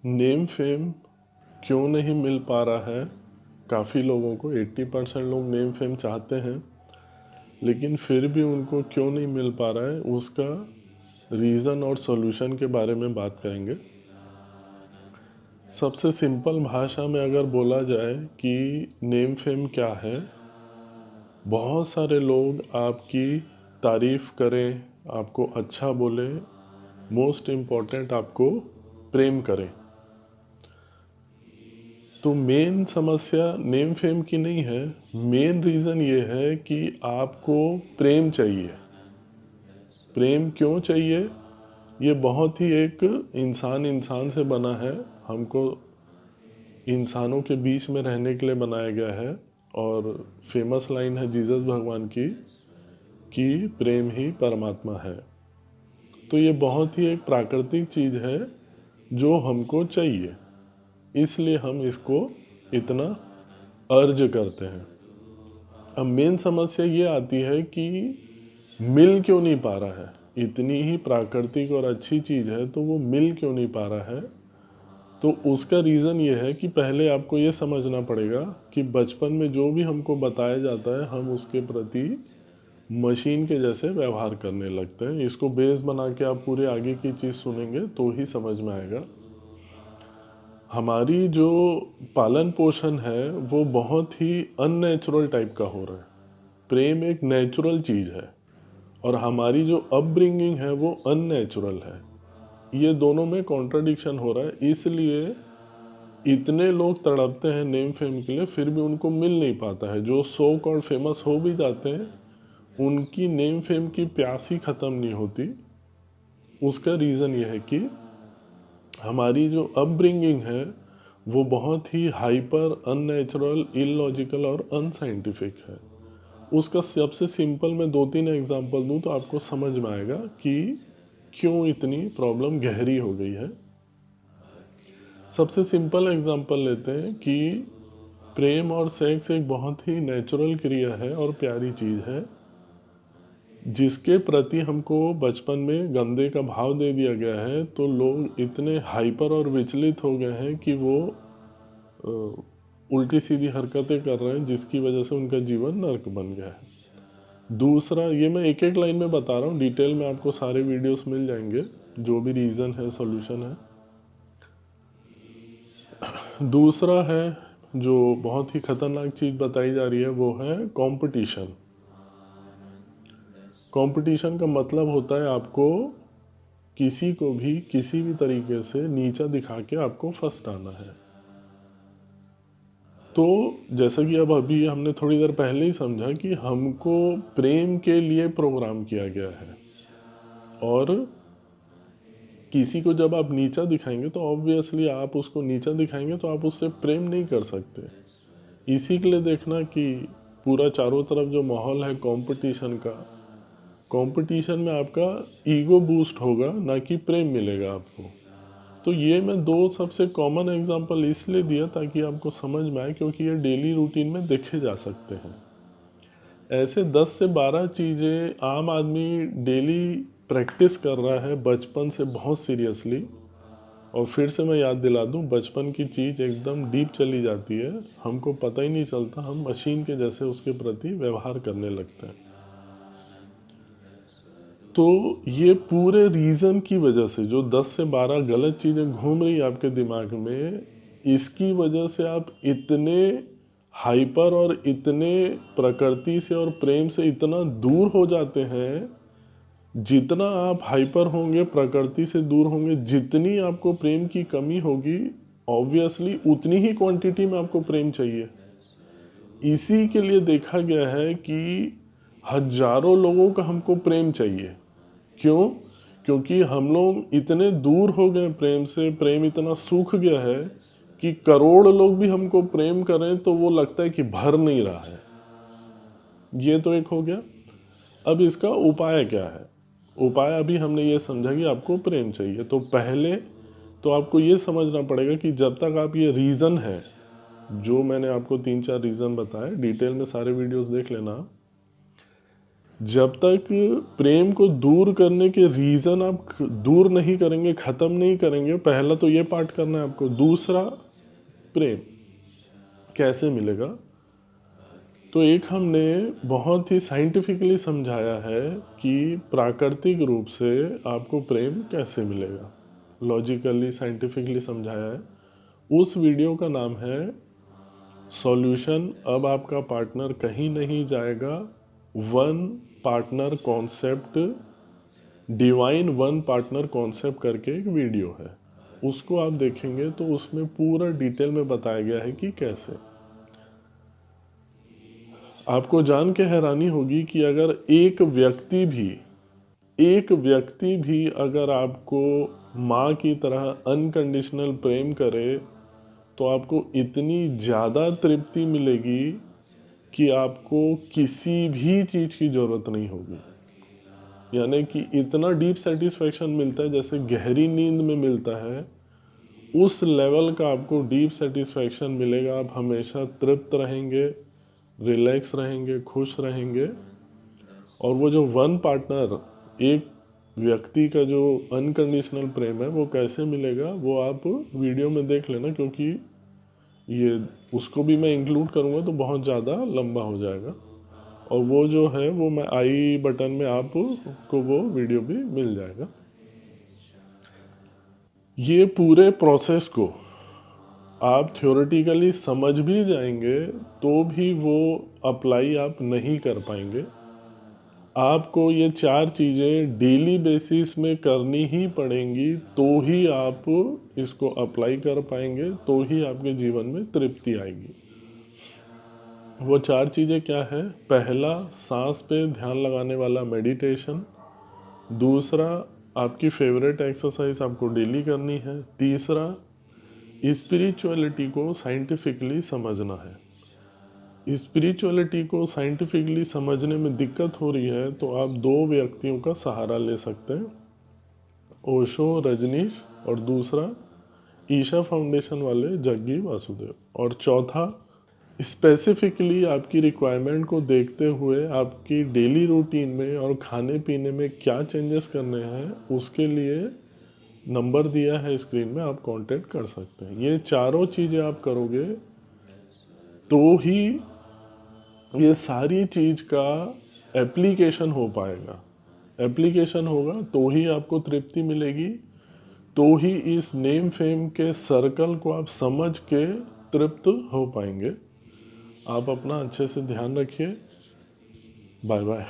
Name fame क्यों नहीं मिल पा रहा है? काफ़ी लोगों को 80% लोग नेम फेम चाहते हैं, लेकिन फिर भी उनको क्यों नहीं मिल पा रहा है, उसका रीज़न और सॉल्यूशन के बारे में बात करेंगे। सबसे सिंपल भाषा में अगर बोला जाए कि नेम फेम क्या है, बहुत सारे लोग आपकी तारीफ़ करें, आपको अच्छा बोले, मोस्ट इम्पॉर्टेंट आपको प्रेम करें। तो मेन समस्या नेम फेम की नहीं है, मेन रीज़न ये है कि आपको प्रेम चाहिए। प्रेम क्यों चाहिए? ये बहुत ही एक इंसान इंसान से बना है, हमको इंसानों के बीच में रहने के लिए बनाया गया है। और फेमस लाइन है जीसस भगवान की कि प्रेम ही परमात्मा है। तो ये बहुत ही एक प्राकृतिक चीज़ है जो हमको चाहिए, इसलिए हम इसको इतना अर्ज करते हैं। अब मेन समस्या ये आती है कि मिल क्यों नहीं पा रहा है। इतनी ही प्राकृतिक और अच्छी चीज़ है तो वो मिल क्यों नहीं पा रहा है। तो उसका रीज़न ये है कि पहले आपको ये समझना पड़ेगा कि बचपन में जो भी हमको बताया जाता है, हम उसके प्रति मशीन के जैसे व्यवहार करने लगते हैं। इसको बेस बना के आप पूरे आगे की चीज़ सुनेंगे तो ही समझ में आएगा। हमारी जो पालन पोषण है वो बहुत ही अननेचुरल टाइप का हो रहा है। प्रेम एक नेचुरल चीज़ है और हमारी जो अपब्रिंगिंग है वो अननेचुरल है। ये दोनों में कॉन्ट्रडिक्शन हो रहा है, इसलिए इतने लोग तड़पते हैं नेम फेम के लिए, फिर भी उनको मिल नहीं पाता है। जो सो कॉल्ड फेमस हो भी जाते हैं, उनकी नेम फेम की प्यास ही ख़त्म नहीं होती। उसका रीज़न ये है कि हमारी जो अपब्रिंगिंग है वो बहुत ही हाइपर, अननेचुरल, इलॉजिकल और अनसाइंटिफिक है। उसका सबसे सिंपल मैं 2-3 एग्जांपल दूं तो आपको समझ में आएगा कि क्यों इतनी प्रॉब्लम गहरी हो गई है। सबसे सिंपल एग्जांपल लेते हैं कि प्रेम और सेक्स एक बहुत ही नेचुरल क्रिया है और प्यारी चीज़ है, जिसके प्रति हमको बचपन में गंदे का भाव दे दिया गया है। तो लोग इतने हाइपर और विचलित हो गए हैं कि वो उल्टी सीधी हरकतें कर रहे हैं, जिसकी वजह से उनका जीवन नर्क बन गया है। दूसरा, ये मैं एक एक लाइन में बता रहा हूँ, डिटेल में आपको सारे वीडियोस मिल जाएंगे जो भी रीज़न है, सॉल्यूशन है। दूसरा है जो बहुत ही खतरनाक चीज़ बताई जा रही है, वो है कंपटीशन। कंपटीशन का मतलब होता है आपको किसी को भी किसी भी तरीके से नीचा दिखा के आपको फर्स्ट आना है। तो जैसा कि अब अभी हमने थोड़ी देर पहले ही समझा कि हमको प्रेम के लिए प्रोग्राम किया गया है, और किसी को जब आप नीचा दिखाएंगे तो ऑब्वियसली आप उसको नीचा दिखाएंगे तो आप उससे प्रेम नहीं कर सकते। इसी के लिए देखना कि पूरा चारों तरफ जो माहौल है कंपटीशन का, कंपटीशन में आपका ईगो बूस्ट होगा, ना कि प्रेम मिलेगा आपको। तो ये मैं 2 सबसे कॉमन एग्जांपल इसलिए दिया ताकि आपको समझ में आए, क्योंकि ये डेली रूटीन में देखे जा सकते हैं। ऐसे 10 से 12 चीज़ें आम आदमी डेली प्रैक्टिस कर रहा है बचपन से बहुत सीरियसली। और फिर से मैं याद दिला दूं, बचपन की चीज़ एकदम डीप चली जाती है, हमको पता ही नहीं चलता, हम मशीन के जैसे उसके प्रति व्यवहार करने लगते हैं। तो ये पूरे रीज़न की वजह से जो 10 से 12 गलत चीज़ें घूम रही आपके दिमाग में, इसकी वजह से आप इतने हाइपर और इतने प्रकृति से और प्रेम से इतना दूर हो जाते हैं। जितना आप हाइपर होंगे, प्रकृति से दूर होंगे, जितनी आपको प्रेम की कमी होगी, ऑब्वियसली उतनी ही क्वांटिटी में आपको प्रेम चाहिए। इसी के लिए देखा गया है कि हजारों लोगों का हमको प्रेम चाहिए। क्यों? क्योंकि हम लोग इतने दूर हो गए प्रेम से, प्रेम इतना सूख गया है कि करोड़ लोग भी हमको प्रेम करें तो वो लगता है कि भर नहीं रहा है। ये तो एक हो गया। अब इसका उपाय क्या है? उपाय अभी हमने ये समझा कि आपको प्रेम चाहिए, तो पहले तो आपको ये समझना पड़ेगा कि जब तक आप ये रीज़न है, जो मैंने आपको 3-4 रीज़न बताए, डिटेल में सारे वीडियोस देख लेना। जब तक प्रेम को दूर करने के रीज़न आप दूर नहीं करेंगे, ख़त्म नहीं करेंगे, पहला तो ये पार्ट करना है आपको। दूसरा, प्रेम कैसे मिलेगा, तो एक हमने बहुत ही साइंटिफिकली समझाया है कि प्राकृतिक रूप से आपको प्रेम कैसे मिलेगा, लॉजिकली साइंटिफिकली समझाया है। उस वीडियो का नाम है सॉल्यूशन। अब आपका पार्टनर कहीं नहीं जाएगा, one partner concept, divine one partner concept करके एक वीडियो है। उसको आप देखेंगे तो उसमें पूरा डिटेल में बताया गया है कि कैसे। आपको जान के हैरानी होगी कि अगर एक व्यक्ति भी अगर आपको माँ की तरह अनकंडीशनल प्रेम करे तो आपको इतनी ज़्यादा तृप्ति मिलेगी कि आपको किसी भी चीज़ की ज़रूरत नहीं होगी। यानी कि इतना डीप सेटिस्फैक्शन मिलता है जैसे गहरी नींद में मिलता है, उस लेवल का आपको डीप सेटिस्फैक्शन मिलेगा। आप हमेशा तृप्त रहेंगे, रिलैक्स रहेंगे, खुश रहेंगे। और वो जो वन पार्टनर, एक व्यक्ति का जो अनकंडीशनल प्रेम है वो कैसे मिलेगा वो आप वीडियो में देख लेना, क्योंकि ये उसको भी मैं इंक्लूड करूँगा तो बहुत ज़्यादा लंबा हो जाएगा। और वो जो है वो मैं आई बटन में आपको वो वीडियो भी मिल जाएगा। ये पूरे प्रोसेस को आप थ्योरेटिकली समझ भी जाएंगे तो भी वो अप्लाई आप नहीं कर पाएंगे। आपको ये 4 चीज़ें डेली बेसिस में करनी ही पड़ेंगी, तो ही आप इसको अप्लाई कर पाएंगे, तो ही आपके जीवन में तृप्ति आएगी। वो 4 चीज़ें क्या है? पहला, सांस पे ध्यान लगाने वाला मेडिटेशन। दूसरा, आपकी फेवरेट एक्सरसाइज आपको डेली करनी है। तीसरा, स्पिरिचुअलिटी को साइंटिफिकली समझना है। स्पिरिचुअलिटी को साइंटिफिकली समझने में दिक्कत हो रही है तो आप 2 व्यक्तियों का सहारा ले सकते हैं, ओशो रजनीश और दूसरा ईशा फाउंडेशन वाले जग्गी वासुदेव। और चौथा, स्पेसिफिकली आपकी रिक्वायरमेंट को देखते हुए आपकी डेली रूटीन में और खाने पीने में क्या चेंजेस करने हैं उसके लिए नंबर दिया है स्क्रीन में, आप कांटेक्ट कर सकते हैं। ये चारों चीज़ें आप करोगे तो ही ये सारी चीज़ का एप्लीकेशन हो पाएगा। एप्लीकेशन होगा तो ही आपको तृप्ति मिलेगी, तो ही इस नेम फेम के सर्कल को आप समझ के तृप्त हो पाएंगे। आप अपना अच्छे से ध्यान रखिए। Bye bye.